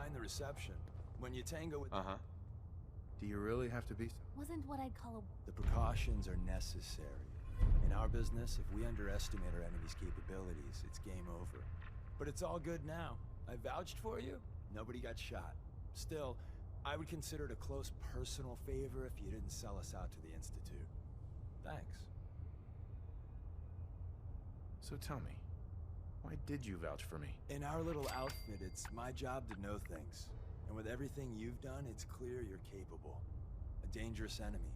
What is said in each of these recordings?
mind the reception. When you tango with... Do you really have to be so? Wasn't what I'd call a... The precautions are necessary. In our business, if we underestimate our enemy's capabilities, it's game over. But it's all good now. I vouched for you. Nobody got shot. Still, I would consider it a close personal favor if you didn't sell us out to the Institute. Thanks. So tell me, why did you vouch for me? In our little outfit, it's my job to know things. And with everything you've done, it's clear you're capable. A dangerous enemy.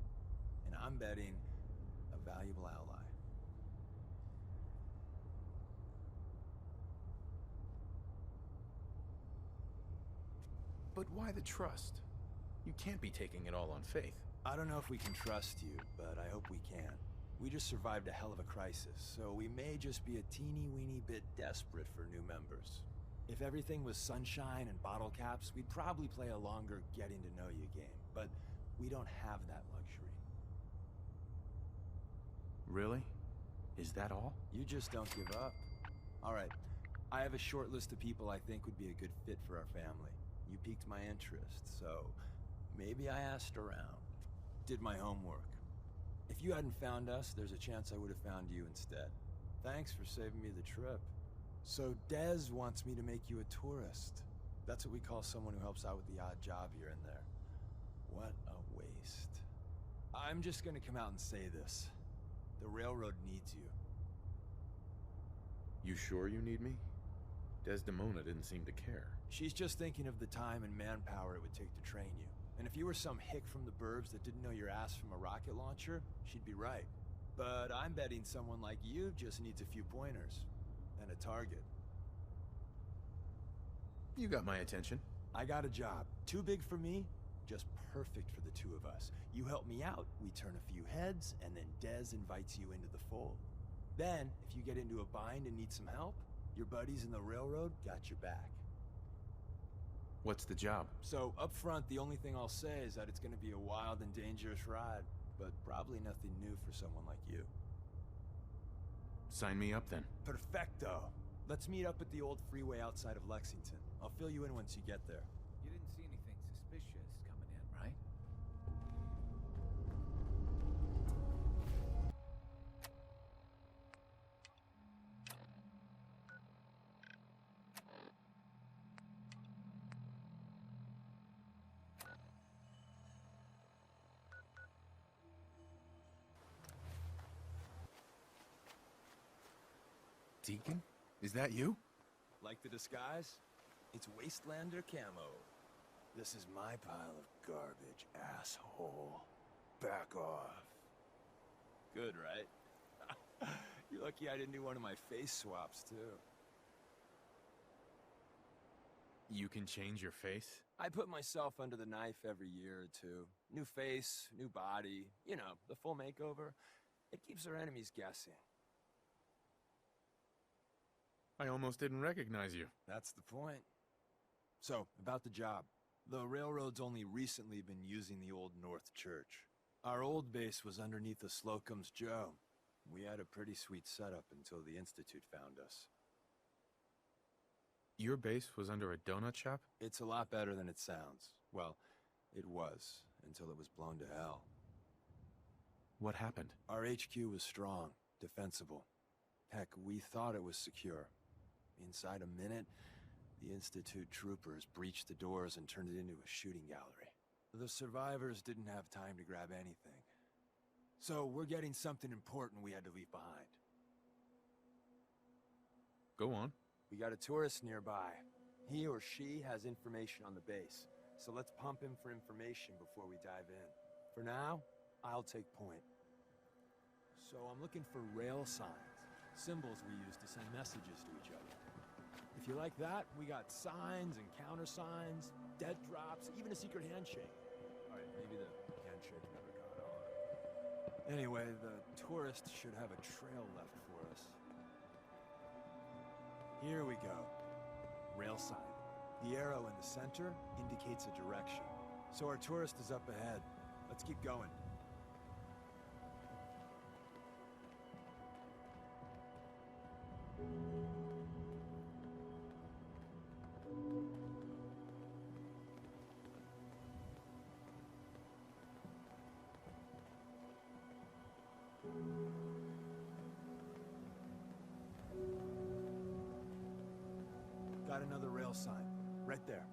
And I'm betting a valuable ally. But why the trust? You can't be taking it all on faith. I don't know if we can trust you, but I hope we can. We just survived a hell of a crisis, so we may just be a teeny-weeny bit desperate for new members. If everything was sunshine and bottle caps, we'd probably play a longer getting-to-know-you game, but we don't have that luxury. Really? Is that all? You just don't give up. All right, I have a short list of people I think would be a good fit for our family. You piqued my interest, so maybe I asked around. Did my homework. If you hadn't found us, there's a chance I would have found you instead. Thanks for saving me the trip. So Dez wants me to make you a tourist. That's what we call someone who helps out with the odd job here and there. What a waste. I'm just gonna come out and say this. The railroad needs you. You sure you need me? Desdemona didn't seem to care. She's just thinking of the time and manpower it would take to train you. And if you were some hick from the burbs that didn't know your ass from a rocket launcher, she'd be right. But I'm betting someone like you just needs a few pointers. And a target. You got my attention. I got a job. Too big for me, just perfect for the two of us. You help me out, we turn a few heads, and then Dez invites you into the fold. Then, if you get into a bind and need some help, your buddies in the railroad got your back. What's the job? So, up front, the only thing I'll say is that it's gonna be a wild and dangerous ride, but probably nothing new for someone like you. Sign me up then. Perfecto. Let's meet up at the old freeway outside of Lexington. I'll fill you in once you get there. You didn't see anything suspicious coming in, right? Deacon? Is that you? Like the disguise? It's Wastelander camo. This is my pile of garbage, asshole. Back off. Good, right? You're lucky I didn't do one of my face swaps, too. You can change your face? I put myself under the knife every year or two. New face, new body, you know, the full makeover. It keeps our enemies guessing. I almost didn't recognize you. That's the point. So, about the job. The railroad's only recently been using the old North Church. Our old base was underneath the Slocum's Joe. We had a pretty sweet setup until the Institute found us. Your base was under a donut shop? It's a lot better than it sounds. Well, it was, until it was blown to hell. What happened? Our HQ was strong, defensible. Heck, we thought it was secure. Inside a minute, the Institute troopers breached the doors and turned it into a shooting gallery. The survivors didn't have time to grab anything. So we're getting something important we had to leave behind. Go on. We got a tourist nearby. He or she has information on the base. So let's pump him for information before we dive in. For now, I'll take point. So I'm looking for rail signs. Symbols we use to send messages to each other. If you like that, we got signs and countersigns, dead drops, even a secret handshake. Alright, maybe the handshake never got on. Anyway, the tourist should have a trail left for us. Here we go. Rail sign. The arrow in the center indicates a direction. So our tourist is up ahead. Let's keep going. Got another rail sign. Right there.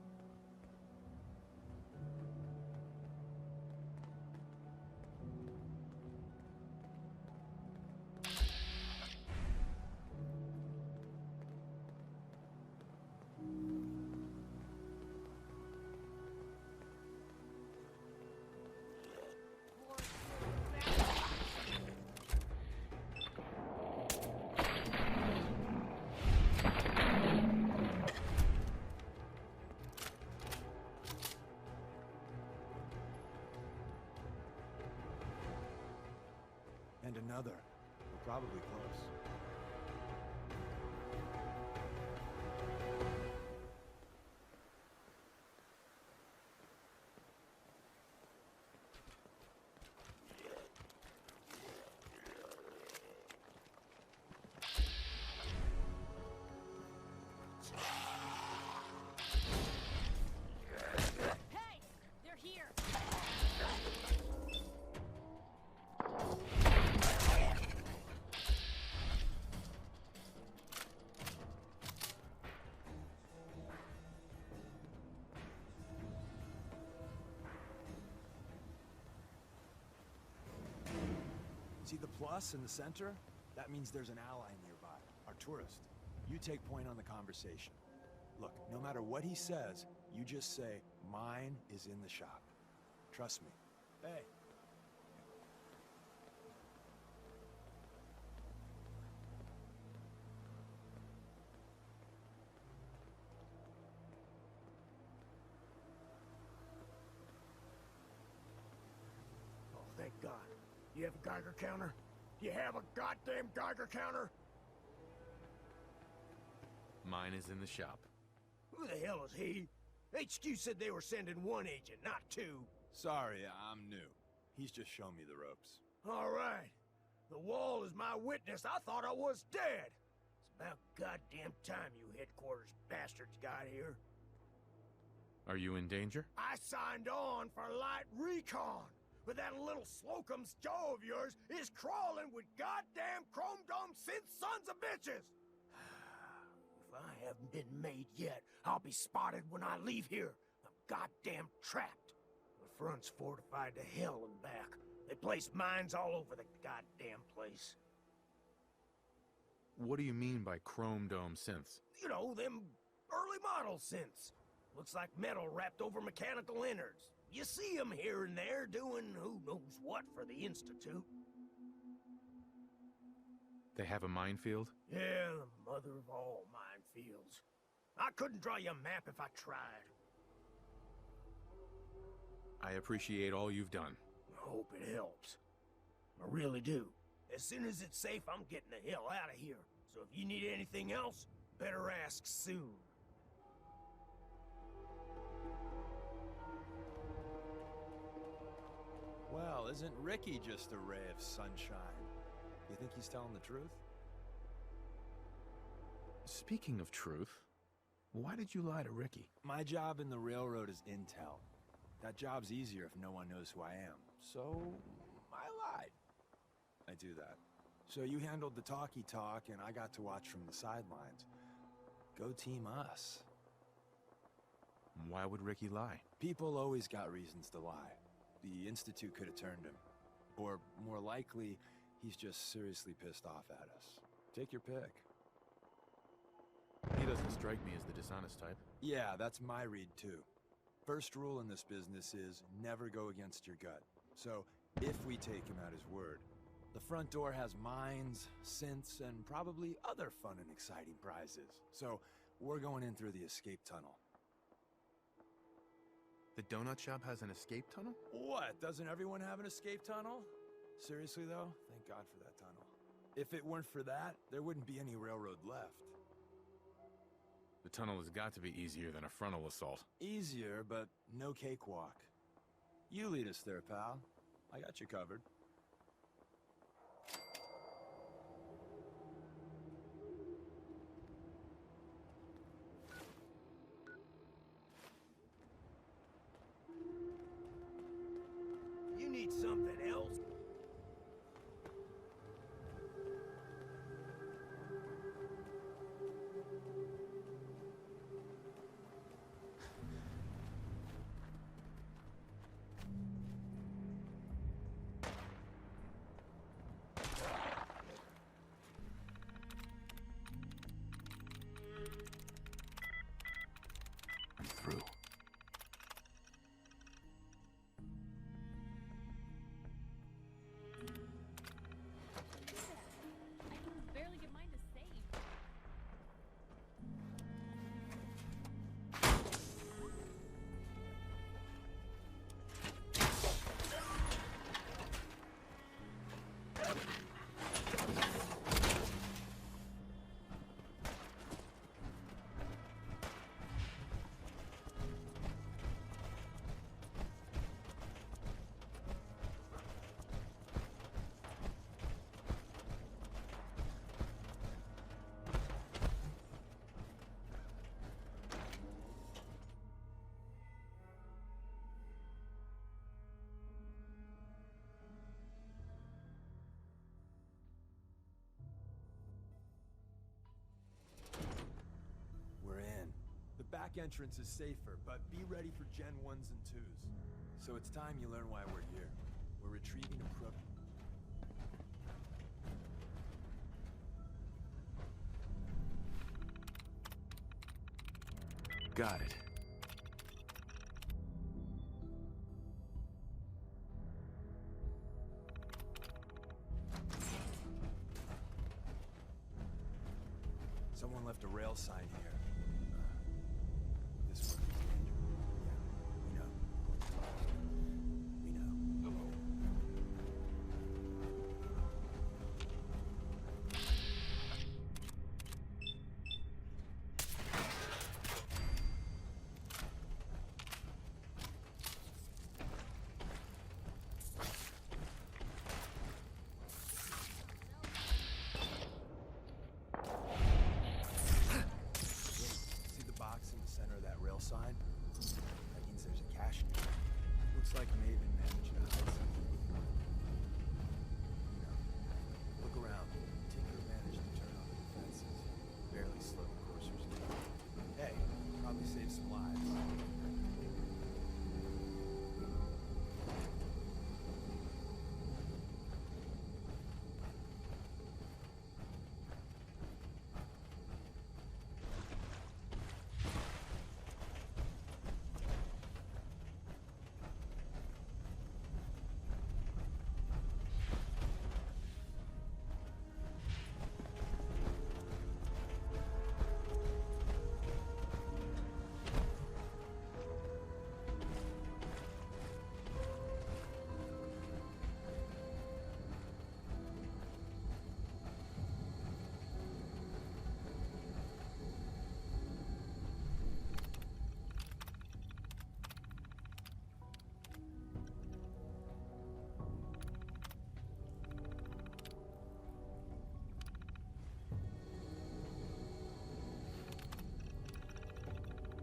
And another. We're probably close. Hey! They're here! See the plus in the center? That means there's an ally nearby, our tourist. You take point on the conversation. Look, no matter what he says, you just say, mine is in the shop. Trust me. Hey. Oh, thank God. You have a Geiger counter? You have a goddamn Geiger counter? Mine is in the shop. Who the hell is he? HQ said they were sending one agent, not two. Sorry, I'm new. He's just showing me the ropes. All right. The wall is my witness. I thought I was dead. It's about goddamn time you headquarters bastards got here. Are you in danger? I signed on for light recon, but that little Slocum's Joe of yours is crawling with goddamn chrome dome synth sons of bitches. If I haven't been made yet, I'll be spotted when I leave here. I'm goddamn trapped. The front's fortified to hell and back. They placed mines all over the goddamn place. What do you mean by chrome dome synths? You know, them early model synths. Looks like metal wrapped over mechanical innards. You see them here and there doing who knows what for the Institute. They have a minefield? Yeah, the mother of all minefields. I couldn't draw you a map if I tried. I appreciate all you've done. I hope it helps. I really do. As soon as it's safe, I'm getting the hell out of here. So if you need anything else, better ask soon. Well, isn't Ricky just a ray of sunshine? You think he's telling the truth? Speaking of truth, why did you lie to Ricky? My job in the railroad is intel. That job's easier if no one knows who I am. So, I lied. I do that. So you handled the talky talk, and I got to watch from the sidelines. Go team us. Why would Ricky lie? People always got reasons to lie. The Institute could have turned him. Or, more likely, he's just seriously pissed off at us. Take your pick. He doesn't strike me as the dishonest type. Yeah, that's my read too. First rule in this business is never go against your gut. So, if we take him at his word, the front door has mines, synths, and probably other fun and exciting prizes. So, we're going in through the escape tunnel. The donut shop has an escape tunnel? What? Doesn't everyone have an escape tunnel? Seriously though, thank God for that tunnel. If it weren't for that, there wouldn't be any railroad left. The tunnel has got to be easier than a frontal assault. Easier, but no cakewalk. You lead us there, pal. I got you covered. You need something else? back entrance is safer, but be ready for Gen 1s and 2s. So it's time you learn why we're here. We're retrieving a pro... Got it. Someone left a rail sign here. This one is dangerous. Yeah, we know. Hello. See the box in the center of that rail sign? That means there's a cache near it. Looks like Maven managed to hide something before. You know, look around. Tinker managed to turn on the defenses. Barely slowed coursers down. Hey, probably saved some lives.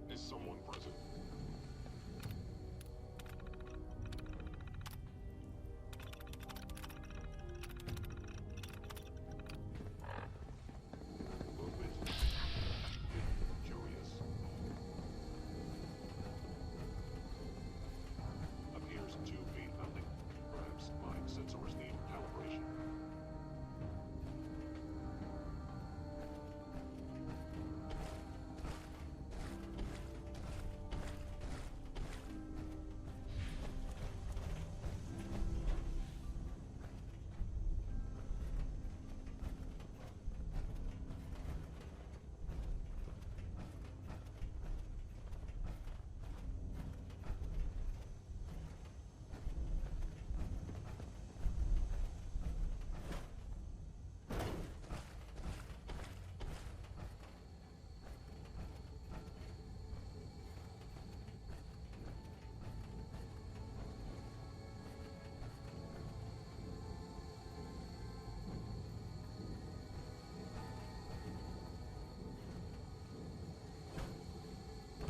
Is someone present? Who is it? Curious. Appears to be nothing. Perhaps my sensors need calibration.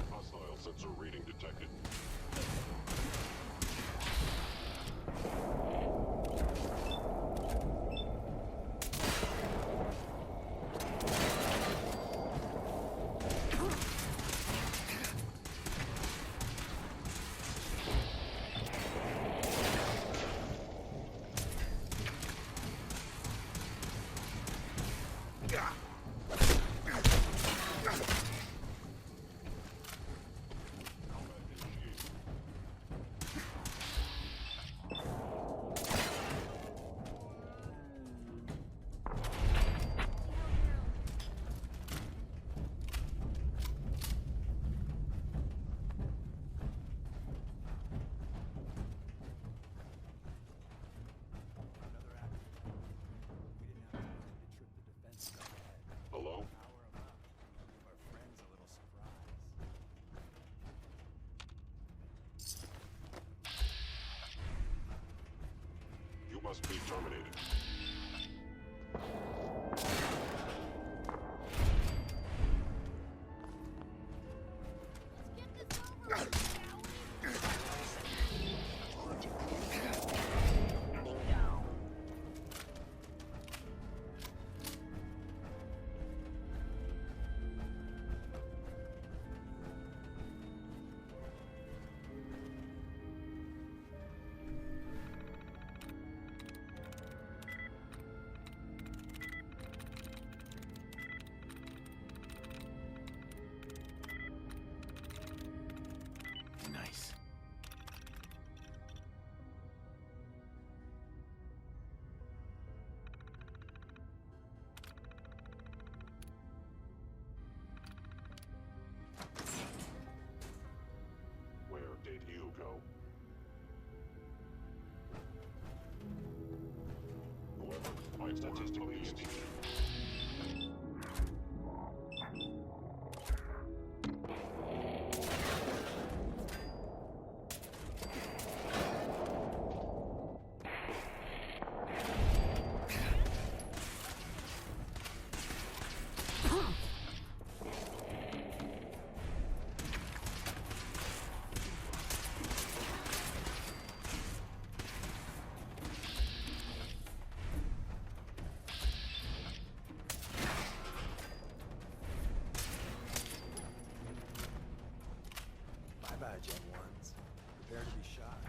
Hostile sensor reading detected. Hello? You must be terminated. statistically speaking. Bye-bye, Gen 1s. Prepare to be shocked.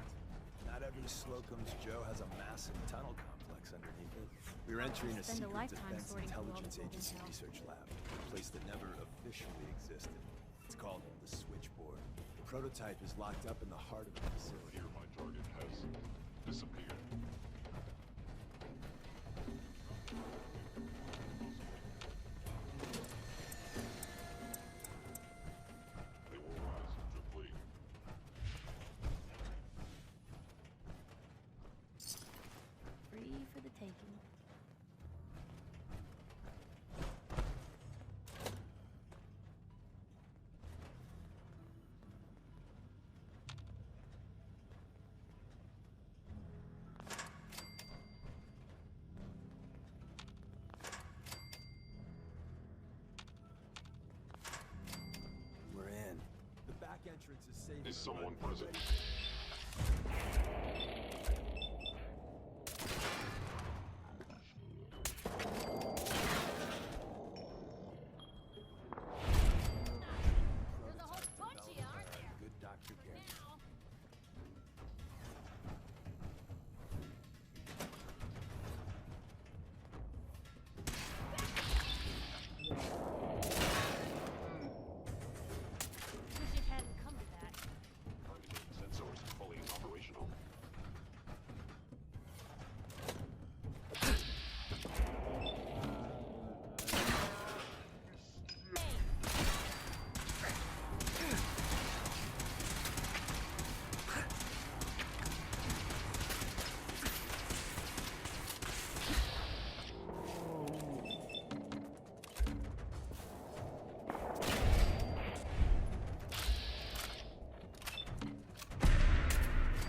Not every Slocum's Joe has a massive tunnel complex underneath it. We're entering a Spend a secret lifetime defense sorting through all intelligence the agency buildings. research lab, a place that never officially existed. It's called the Switchboard. The prototype is locked up in the heart of the facility. Here, my target has disappeared. They will rise to flee. Free for the taking. We're in. The back entrance is safe. Is someone present? There's a whole bunch of you, aren't there? Good Dr. Gary. Now. Wish it hadn't come to that. Targeting sensors fully operational.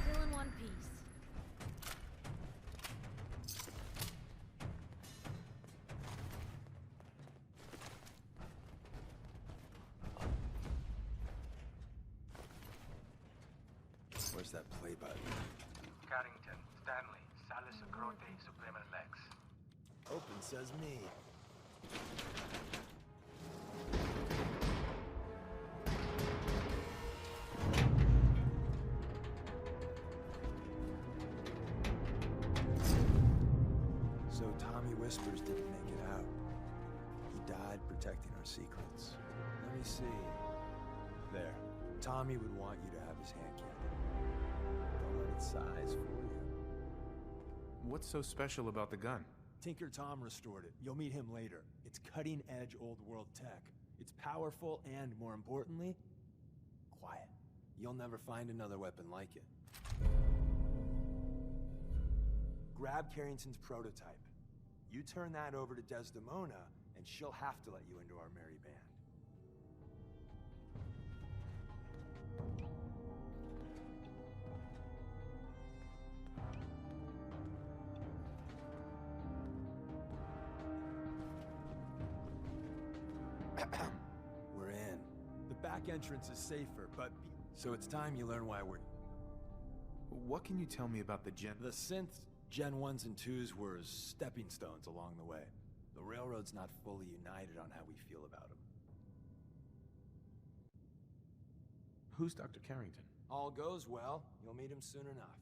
Still in one piece. Where's that play button? Carrington, Stanley, Salus Crote, Suprema Lex. Open says me. So Tommy Whispers didn't make it out. He died protecting our secrets. Let me see. There. Tommy would want you to have his hand cannon. Don't let it size for you. What's so special about the gun? Tinker Tom restored it. You'll meet him later. It's cutting-edge old-world tech. It's powerful and, more importantly, quiet. You'll never find another weapon like it. Grab Carrington's prototype. You turn that over to Desdemona, and she'll have to let you into our merry band. We're in. The back entrance is safer, but... So it's time you learn why we're... What can you tell me about the The synths, Gen 1s and 2s were stepping stones along the way. The Railroad's not fully united on how we feel about them. Who's Dr. Carrington? All goes well, you'll meet him soon enough.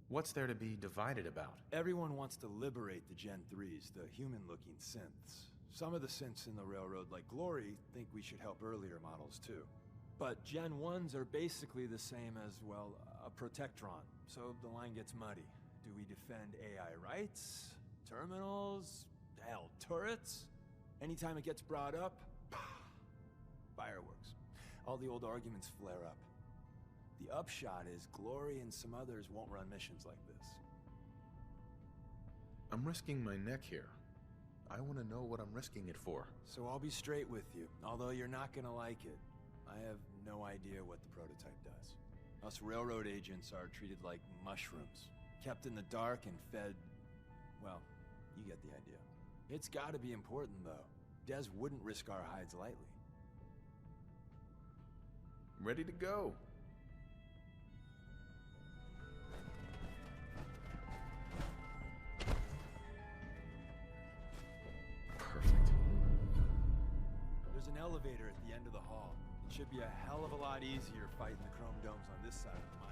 What's there to be divided about? Everyone wants to liberate the Gen 3s, the human-looking synths. Some of the synths in the Railroad, like Glory, think we should help earlier models too. But Gen 1s are basically the same as, well, a protectron. So the line gets muddy. Do we defend AI rights? Terminals? Hell, turrets? Anytime it gets brought up, fireworks. All the old arguments flare up. The upshot is Glory and some others won't run missions like this. I'm risking my neck here. I want to know what I'm risking it for. So I'll be straight with you, although you're not gonna like it. I have no idea what the prototype does. Us railroad agents are treated like mushrooms, kept in the dark and fed... well, you get the idea. It's gotta be important, though. Des wouldn't risk our hides lightly. Ready to go. Perfect. There's an elevator at the end of the hall. It should be a hell of a lot easier fighting the chrome domes on this side of the mine.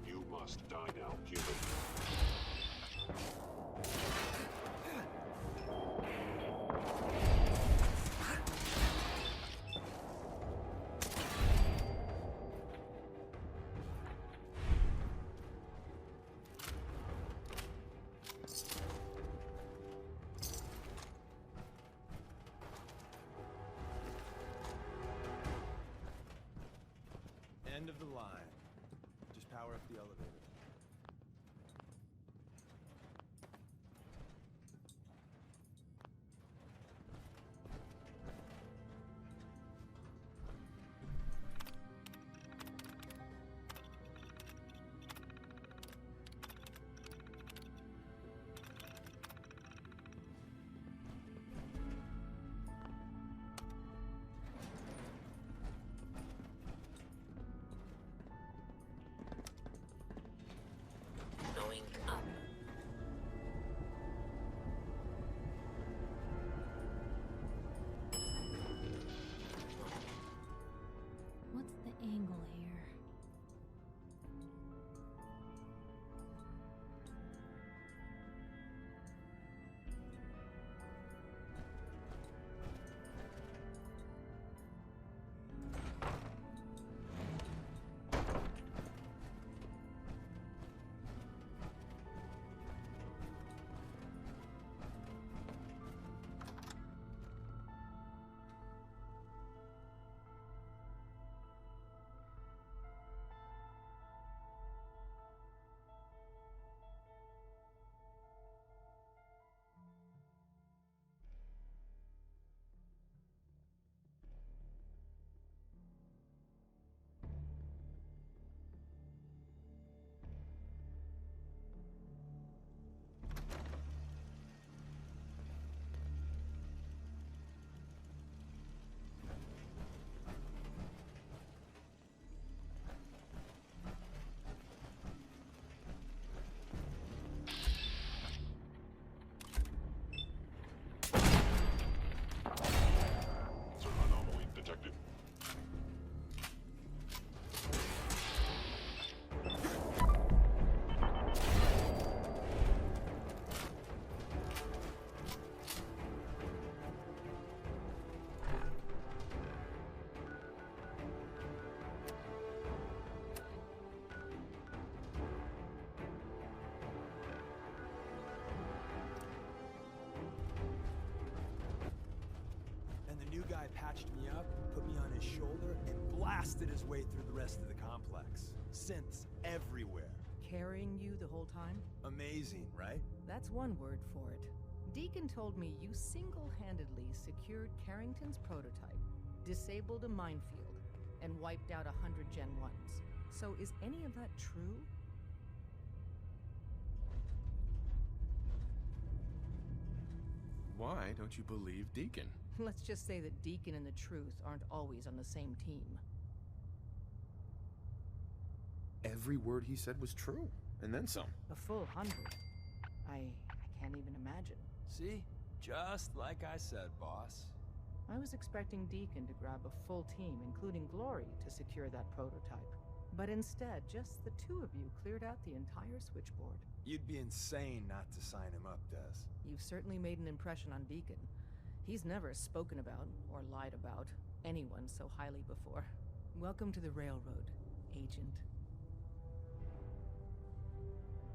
You must die now, human. End of the line. Just power up the elevator. Going up. What's the angle here? Anomaly detected. And the new guy patched me up, put me on his shoulder, and blasted his way through the rest of the complex. Synths everywhere. Carrying you the whole time? Amazing, right? That's one word for it. Deacon told me you single-handedly secured Carrington's prototype, disabled a minefield, and wiped out 100 Gen 1s. So is any of that true? Why don't you believe Deacon? Let's just say that Deacon and the truth aren't always on the same team. Every word he said was true, and then some. A full 100. I can't even imagine. See? Just like I said, boss. I was expecting Deacon to grab a full team, including Glory, to secure that prototype. But instead, just the two of you cleared out the entire switchboard. You'd be insane not to sign him up, Des. You've certainly made an impression on Deacon. He's never spoken about, or lied about, anyone so highly before. Welcome to the railroad, Agent.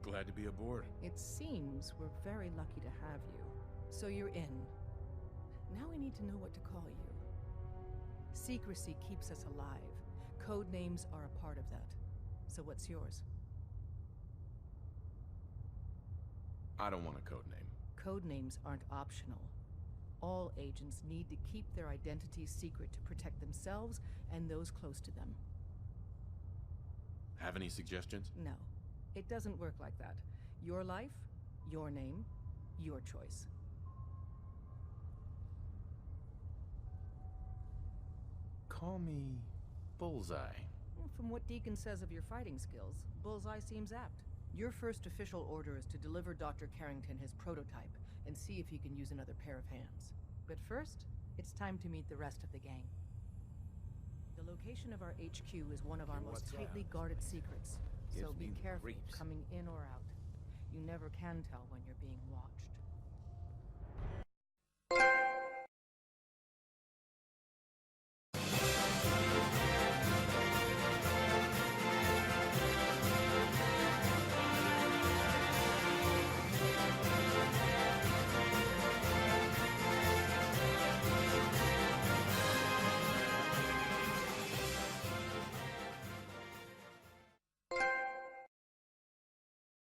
Glad to be aboard. It seems we're very lucky to have you. So you're in. Now we need to know what to call you. Secrecy keeps us alive. Code names are a part of that. So what's yours? I don't want a code name. Code names aren't optional. All agents need to keep their identities secret to protect themselves and those close to them. Have any suggestions? No, it doesn't work like that. Your life, your name, your choice. Call me Bullseye. From what Deacon says of your fighting skills, Bullseye seems apt. Your first official order is to deliver Dr. Carrington his prototype and see if he can use another pair of hands. But first, it's time to meet the rest of the gang. The location of our HQ is one of our most tightly guarded secrets, so be careful coming in or out. You never can tell when you're being watched.